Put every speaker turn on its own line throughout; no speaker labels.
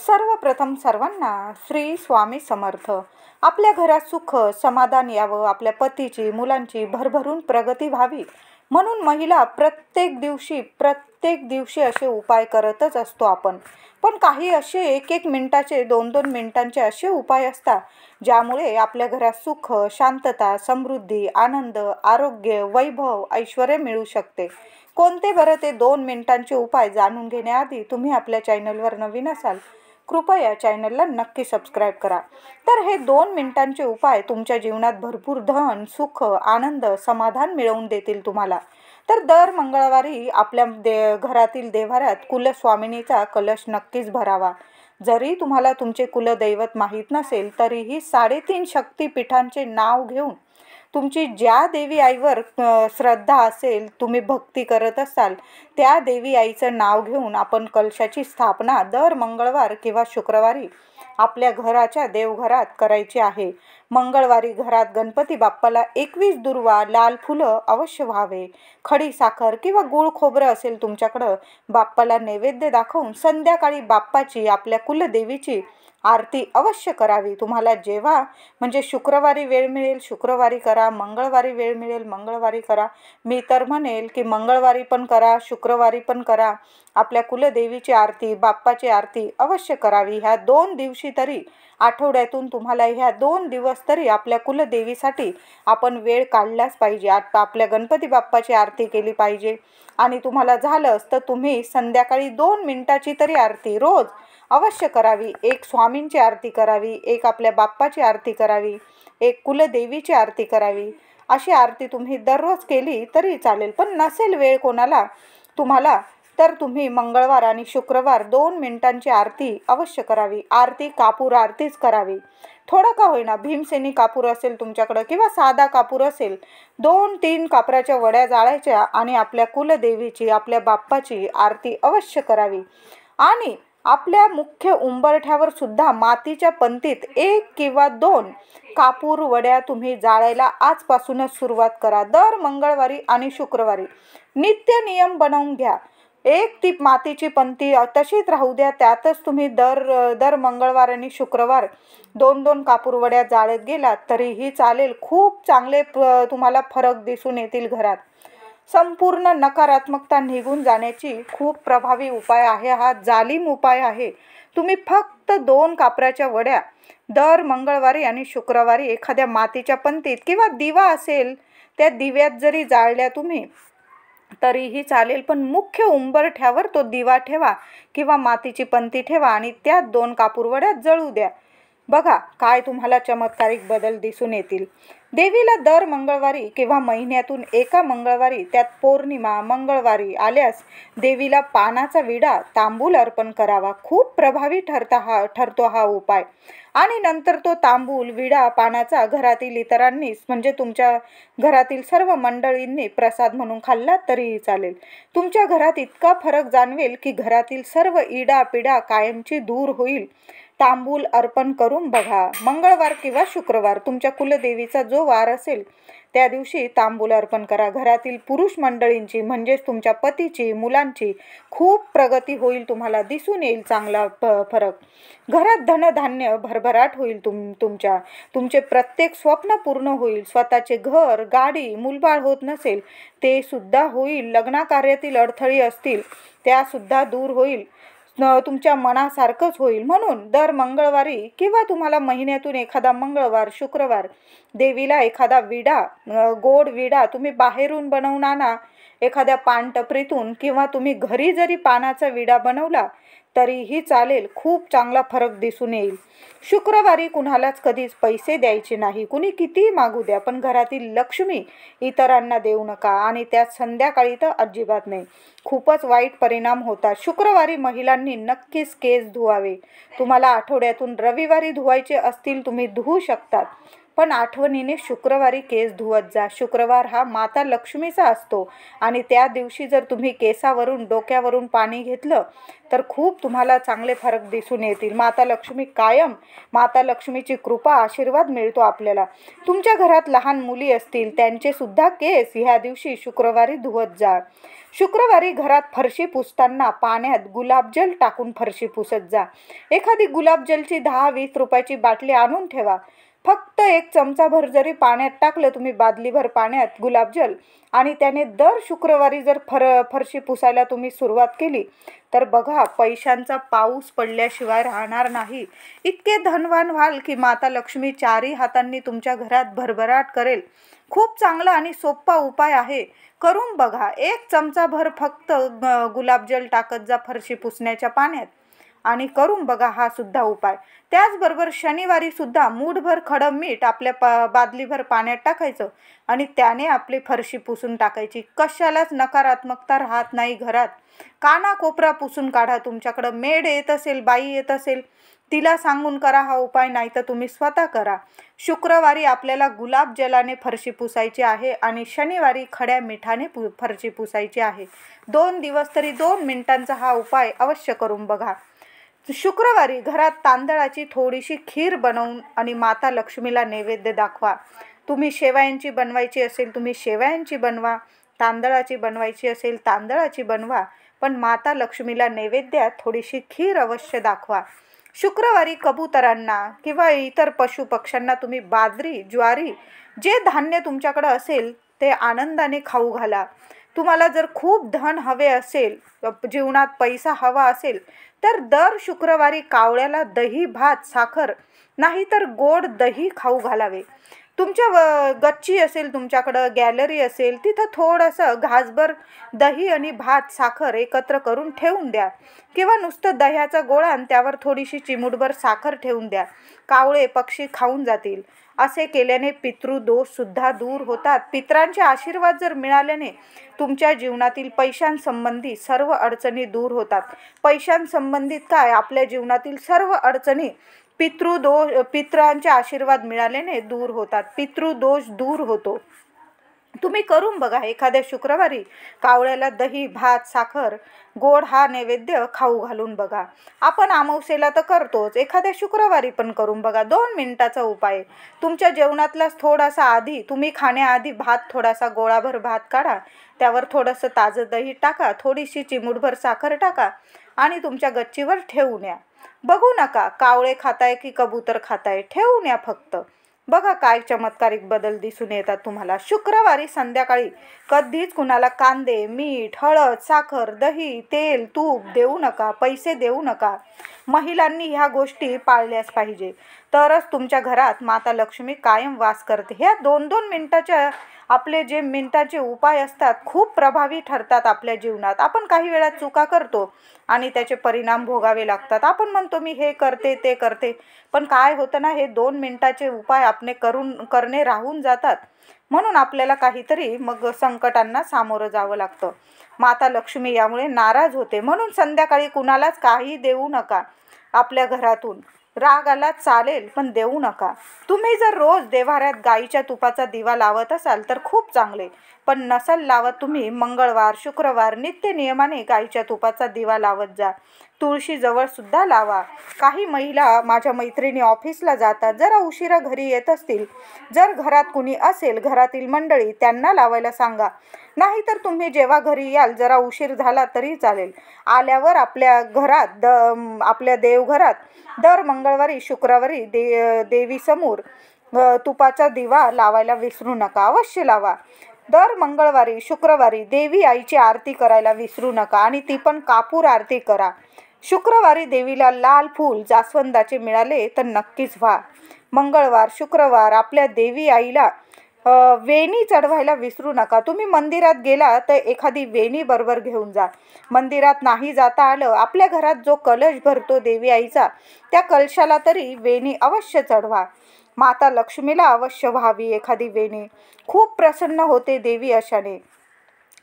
सर्वप्रथम सर्वांना श्री स्वामी समर्थ. आपल्या घरात सुख समाधान यावं, आपल्या पतीची मुलांची भरभरून प्रगती व्हावी म्हणून महिला प्रत्येक दिवशी असे उपाय करतच असतो आपण. पण काही असे एक मिनिटाचे 2 मिनिटांचे असे उपाय असतात ज्यामुळे आपल्या घरात सुख, शांतता, समृद्धी, आनंद, आरोग्य, वैभव, ऐश्वर्य मिळू शकते. कोणते बरं ते 2 मिनिटांचे उपाय जाणून घेण्याआधी तुम्ही आपल्या चॅनलवर नवीन असाल कृपया चॅनलला नक्की सबस्क्राईब करा. तर हे 2 मिनिटांचे उपाय तुमच्या जीवनात भरपूर धन, सुख, आनंद, समाधान मिळवून देतील तुम्हाला. तर दर मंगळवारी आपल्या घरातील देव्हाऱ्यात कुलस्वामिनीचा कलश नक्कीच भरावा. जरी तुम्हाला तुमचे कुलदैवत माहीत नसेल तरीही 3.5 शक्तिपीठांचे नाव घेऊन तुमची ज्या देवी आईवर श्रद्धा असेल, तुम्ही भक्ती करत असाल त्या देवी आईचं नाव घेऊन आपण कलशाची स्थापना दर मंगळवार किंवा शुक्रवारी आपल्या घराच्या देवघरात करायची आहे. मंगळवारी घरात गणपती बाप्पाला 21 दुर्वा, लाल फुलं अवश्य व्हावे. खडी साखर किंवा गूळ खोबरं असेल तुमच्याकडं, बाप्पाला नैवेद्य दाखवून संध्याकाळी बाप्पाची आपल्या कुलदेवीची आरती अवश्य करावी. तुम्हाला जेव्हा म्हणजे शुक्रवारी वेळ मिळेल शुक्रवारी करा, मंगळवारी वेळ मिळेल मंगळवारी करा. मी तर म्हणेल की मंगळवारी पण करा, शुक्रवारी पण करा. आपल्या कुलदेवीची आरती, बाप्पाची आरती अवश्य करावी. ह्या 2 दिवशी तरी आठवड्यातून तुम्हाला ह्या 2 दिवस तरी आपल्या कुलदेवीसाठी आपण वेळ काढलाच पाहिजे. आपल्या गणपती बाप्पाची आरती केली पाहिजे. आणि तुम्हाला झालंच तर तुम्ही संध्याकाळी 2 मिनिटाची तरी आरती रोज अवश्य करावी. एक स्वामींची आरती करावी, एक आपल्या बाप्पाची आरती करावी, एक कुलदेवीची आरती करावी. अशी आरती तुम्ही दररोज केली तरी चालेल. पण नसेल वेळ कोणाला तुम्हाला तर तुम्ही मंगळवार आणि शुक्रवार 2 मिनिटांची आरती अवश्य करावी. आरती कापूर आरतीच करावी. थोडं का होईना, भीमसेनी कापूर असेल तुमच्याकडं किंवा साधा कापूर असेल, 2-3 कापराच्या वड्या जाळायच्या आणि आपल्या कुलदेवीची, आपल्या बाप्पाची आरती अवश्य करावी. आणि आपल्या मुख्य उंबरठ्यावर सुद्धा मातीच्या पंतीत 1 किंवा 2 कापूर वड्या तुम्ही जाळायला आजपासूनच सुरुवात करा. दर मंगळवारी आणि शुक्रवारी नित्य नियम बनवून घ्या. एक ती मातीची पंती तशीच राहू द्या, त्यातच तुम्ही दर मंगळवार आणि शुक्रवार 2-2 कापूर वड्या जाळत गेलात तरीही चालेल. खूप चांगले तुम्हाला फरक दिसून येतील घरात. संपूर्ण नकारात्मकता निघून जाण्याची खूप प्रभावी उपाय आहे हा. जालिम उपाय आहे. तुम्ही फक्त 2 कापराच्या वड्या दर मंगळवारी आणि शुक्रवारी एखाद्या मातीच्या पंतीत किंवा दिवा असेल त्या दिव्यात जरी जाळल्या तुम्ही तरीही चालेल. पण मुख्य उंबरठ्यावर तो दिवा ठेवा किंवा मातीची पंती ठेवा आणि त्यात 2 कापूर वड्या जळू द्या. बघा काय तुम्हाला चमत्कारिक बदल दिसून येतील. देवीला दर मंगळवारी किंवा महिन्यातून एका मंगळवारी, त्यात पौर्णिमा मंगळवारी आल्यास देवीला पानाचा विडा, तांबूल अर्पण करावा. खूप प्रभावी ठरतो हा उपाय. आणि नंतर तो तांबूल, विडा, पानाचा घरातील इतरांनी म्हणजे तुमच्या घरातील सर्व मंडळींनी प्रसाद म्हणून खाल्ला तरीही चालेल. तुमच्या घरात इतका फरक जाणवेल की घरातील सर्व इडा पिडा कायमची दूर होईल. तांबूल अर्पण करून बघा. मंगळवार किंवा शुक्रवार तुमच्या कुलदेवीचा जो वार असेल त्या दिवशी तांबूल अर्पण करा. घरातील पुरुष मंडळींची म्हणजेच तुमच्या पतीची, मुलांची खूप प्रगती होईल. तुम्हाला दिसून येईल चांगला फरक. घरात धनधान्य भरभराट होईल. तुमचे प्रत्येक स्वप्न पूर्ण होईल. स्वतःचे घर, गाडी, मुलबाळ होत नसेल ते सुद्धा होईल. लग्नाकार्यातील अडथळे असतील त्या सुद्धा दूर होईल. तुमच्या मनासारखंच होईल. म्हणून दर मंगळवारी किंवा तुम्हाला महिन्यातून एखादा मंगळवार, शुक्रवार देवीला एखादा विडा, गोड विडा तुम्ही बाहेरून बनवून आणा एखाद्या पानटपरीतून किंवा तुम्ही घरी जरी पानाचा विडा बनवला तरीही चालेल. खूप चांगला फरक दिसून येईल. शुक्रवारी कुणालाच कधीच पैसे द्यायचे नाही. कुणी कितीही मागू द्या, पण घरातील लक्ष्मी इतरांना देऊ नका आणि त्यात संध्याकाळी तर अजिबात नाही. खूपच वाईट परिणाम होतात. शुक्रवारी महिलांनी नक्कीच केस धुवावे. तुम्हाला आठवड्यातून रविवारी धुवायचे असतील तुम्ही धुवू शकतात, पण आठवणीने शुक्रवारी केस धुवत जा. शुक्रवार हा माता लक्ष्मीचा असतो आणि त्या दिवशी जर तुम्ही केसावरून डोक्यावरून पाणी घेतलं तर खूप तुम्हाला चांगले फरक दिसून येतील. माता लक्ष्मी कायम, माता लक्ष्मीची कृपा आशीर्वाद मिळतो आपल्याला. तुमच्या घरात लहान मुली असतील त्यांचे सुद्धा केस ह्या दिवशी शुक्रवारी धुवत जा. शुक्रवारी घरात फरशी पुसताना पाण्यात गुलाबजल टाकून फरशी पुसत जा. एखादी गुलाबजलची 10-20 रुपयाची बाटली आणून ठेवा. फक्त 1 चमचाभर जरी पाण्यात टाकलं तुम्ही, बादलीभर पाण्यात गुलाबजल, आणि त्याने दर शुक्रवारी जर फरशी पुसायला तुम्ही सुरुवात केली तर बघा पैशांचा पाऊस पडल्याशिवाय राहणार नाही. इतके धनवान व्हाल की माता लक्ष्मी चारही हातांनी तुमच्या घरात भरभराट करेल. खूप चांगला आणि सोपा उपाय आहे, करून बघा. 1 चमचाभर फक्त गुलाबजल टाकत जा फरशी पुसण्याच्या पाण्यात आणि करून बघा हा सुद्धा उपाय. त्याचबरोबर शनिवारी सुद्धा मूठभर खडं मीठ आपल्या बादलीभर पाण्यात टाकायचं आणि त्याने आपली फरशी पुसून टाकायची. कशालाच नकारात्मकता राहत नाही घरात. कानाकोपरा पुसून काढा. तुमच्याकडं मेड येत असेल, बाई येत असेल, तिला सांगून करा हा उपाय, नाही तर तुम्ही स्वतः करा. शुक्रवारी आपल्याला गुलाबजलाने फरशी पुसायची आहे आणि शनिवारी खड्या मिठाने फरशी पुसायची आहे. 2 दिवस तरी 2 मिनिटांचा हा उपाय अवश्य करून बघा. शुक्रवारी घरात तांदळाची थोडीशी खीर बनवून आणि माता लक्ष्मीला नैवेद्य दाखवा. तुम्ही शेवयांची बनवायची असेल तुम्ही शेवयांची बनवा, तांदळाची बनवायची असेल तांदळाची बनवा, पण माता लक्ष्मीला नैवेद्यात थोडीशी खीर अवश्य दाखवा. शुक्रवारी कबुतरांना किंवा इतर पशुपक्ष्यांना तुम्ही बाजरी, ज्वारी, जे धान्य तुमच्याकडे असेल ते आनंदाने खाऊ घाला. तुम्हाला जर खूप धन हवे असेल, जीवनात पैसा हवा असेल, तर दर शुक्रवारी कावळ्याला दही, भात, साखर नाही तर गोड दही खाऊ घालावे. तुमच्या गच्ची असेल, तुमच्याकडं गॅलरी असेल, तिथं थोडंसं घासभर दही आणि भात, साखर एकत्र करून ठेवून द्या किंवा नुसतं दह्याचा गोळा आणि त्यावर थोडीशी चिमूटभर साखर ठेवून द्या. कावळे, पक्षी खाऊन जातील. असे केल्याने पितृदोषसुद्धा दूर होतात. पितरांचे आशीर्वाद जर मिळाल्याने तुमच्या जीवनातील पैशांसंबंधी सर्व अडचणी दूर होतात. पैशांसंबंधित काय, आपल्या जीवनातील सर्व अडचणी पितरांचे आशीर्वाद मिळाल्याने दूर होतात. पितृदोष दूर होतो. तुम्ही करून बघा. एखाद्या शुक्रवारी कावळ्याला दही, भात, साखर, गोड हा नैवेद्य खाऊ घालून बघा. आपण अमावस्येला तर करतोच, एखाद्या शुक्रवारी पण करून बघा. 2 मिनिटाचा उपाय. तुमच्या जेवणातलाच थोडासा आधी, तुम्ही खाण्याआधी थोडासा गोळाभर भात काढा, त्यावर थोडंसं ताजं दही टाका, थोडीशी चिमूटभर साखर टाका आणि तुमच्या गच्चीवर ठेवून या. बघू नका कावळे खाताय की कबूतर खाताय, ठेवून या फक्त. बघा काय चमत्कारिक बदल दिसून येतात तुम्हाला. शुक्रवारी संध्याकाळी कधीच कुणाला कांदे, मीठ, हळद, साखर, दही, तेल, तूप देऊ नका, पैसे देऊ नका. महिलांनी ह्या गोष्टी पाळल्याच पाहिजे, तरच तुमच्या घरात माता लक्ष्मी कायम वास करते. ह्या 2-2 मिनिटाच्या आपले जे मिनिटाचे उपाय असतात खूप प्रभावी ठरतात आपल्या जीवनात. आपण काही वेळा चुका करतो आणि त्याचे परिणाम भोगावे लागतात. आपण म्हणतो मी हे करते ते करते, पण काय होतं ना, हे 2 मिनिटाचे उपाय आपले करणे राहून जातात. म्हणून आपल्याला काहीतरी मग संकटांना सामोरं जावं लागतं. माता लक्ष्मी यामुळे नाराज होते. म्हणून संध्याकाळी कुणालाच काही देऊ नका. आपल्या घरातून राग आला चालेल पण देऊ नका. तुम्ही जर रोज देव्हाऱ्यात गाईच्या तुपाचा दिवा लावत असाल तर खूप चांगले, पण नसल लावत तुम्ही मंगळवार, शुक्रवार नित्य नियमाने गाईच्या तुपाचा दिवा लावत जा. तुळशीजवळ सुद्धा लावा. काही महिला, माझ्या मैत्रिणी ऑफिसला जातात, जरा उशिरा घरी येत असतील, जर घरात कुणी असेल, घरातील मंडळी, त्यांना लावायला सांगा. नाहीतर तुम्ही जेव्हा घरी याल जरा उशीर झाला तरी चालेल, आल्यावर आपल्या घरात आपल्या देवघरात दर मंगळवारी, शुक्रवारी देवीसमोर तुपाचा दिवा लावायला विसरू नका. अवश्य लावा. दर मंगळवारी, शुक्रवारी देवी आईची आरती करायला विसरू नका आणि ती पण कापूर आरती करा. शुक्रवारी देवीला लाल फूल जास्वंदाचे मिळाले तर नक्कीच व्हा. मंगळवार, शुक्रवार आपल्या देवी आईला वेणी चढवायला विसरू नका. तुम्ही मंदिरात गेला तर एखादी वेणी बरोबर घेऊन जा. मंदिरात नाही जाता आलं, आपल्या घरात जो कलश भरतो देवी आईचा, त्या कलशाला तरी वेणी अवश्य चढवा. माता लक्ष्मीला अवश्य व्हावी एखादी वेणी. खूप प्रसन्न होते देवी अशाने.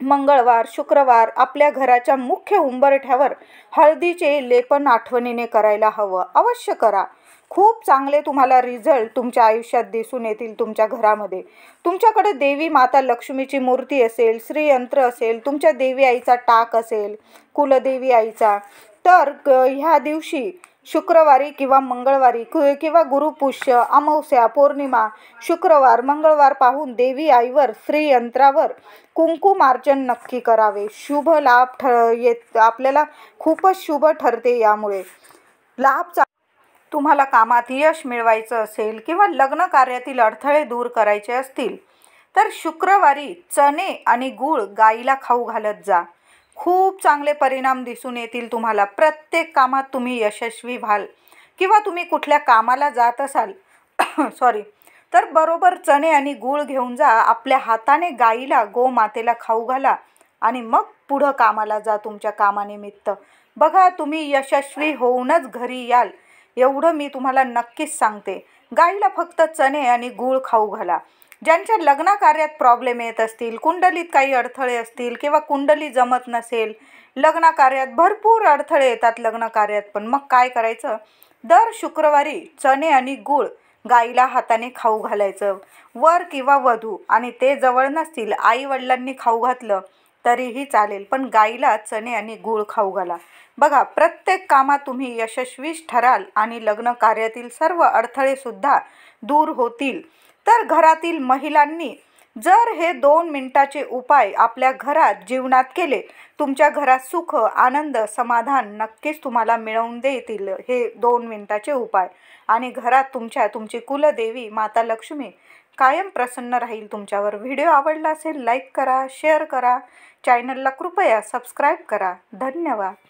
मंगळवार, शुक्रवार आपल्या घराच्या मुख्य उंबरठ्यावर हळदीचे लेपन आठवणीने करायला हवं. अवश्य करा. खूप चांगले तुम्हाला रिझल्ट तुमच्या आयुष्यात दिसून येतील. तुमच्या घरामध्ये तुमच्याकडे देवी माता लक्ष्मीची मूर्ती असेल, श्रीयंत्र असेल, तुमच्या देवी आईचा टाक असेल, कुलदेवी आईचा, तर ह्या दिवशी शुक्रवारी किंवा मंगळवारी किंवा गुरुपुष्य, अमावस्या, पौर्णिमा, शुक्रवार, मंगळवार पाहून देवी आईवर श्रीयंत्रावर कुंकुमार्चन नक्की करावे. शुभ लाभ आपल्याला खूपच शुभ ठरते. यामुळे लाभ तुम्हाला कामात यश मिळवायचं असेल किंवा लग्न कार्यातील अडथळे दूर करायचे असतील तर शुक्रवारी चणे आणि गूळ गाईला खाऊ घालत जा. खूप चांगले परिणाम दिसून येतील तुम्हाला. प्रत्येक कामात तुम्ही यशस्वी व्हाल. किंवा तुम्ही कुठल्या कामाला जात असाल सॉरी, तर बरोबर चणे आणि गूळ घेऊन जा. आपल्या हाताने गाईला, गोमातेला खाऊ घाला आणि मग पुढं कामाला जा तुमच्या कामानिमित्त. बघा, तुम्ही यशस्वी होऊनच घरी याल, एवढं मी तुम्हाला नक्कीच सांगते. गाईला फक्त चणे आणि गूळ खाऊ घाला. ज्यांच्या लग्न कार्यात प्रॉब्लेम येत असतील, कुंडलीत काही अडथळे असतील किंवा कुंडली जमत नसेल, लग्न कार्यात भरपूर अडथळे येतात लग्न कार्यात, पण मग काय करायचं? दर शुक्रवारी चणे आणि गूळ गाईला हाताने खाऊ घालायचं. वर किंवा वधू आणि ते जवळ नसतील, आई वडिलांनी खाऊ घातलं तरीही चालेल, पण गाईला चणे आणि गूळ खाऊ घाला. बघा, प्रत्येक कामात तुम्ही यशस्वीच ठराल आणि लग्न कार्यातील सर्व अडथळे सुद्धा दूर होतील. तर घरातील महिलांनी जर हे 2 मिनिटाचे उपाय आपल्या घरात जीवनात केले, तुमच्या घरात सुख, आनंद, समाधान नक्कीच तुम्हाला मिळवून देतील हे 2 मिनिटाचे उपाय. आणि घरात तुमची कुलदेवी माता लक्ष्मी कायम प्रसन्न राहील तुमच्यावर. व्हिडिओ आवडला असेल लाईक करा, शेअर करा, चॅनलला कृपया सबस्क्राईब करा. धन्यवाद.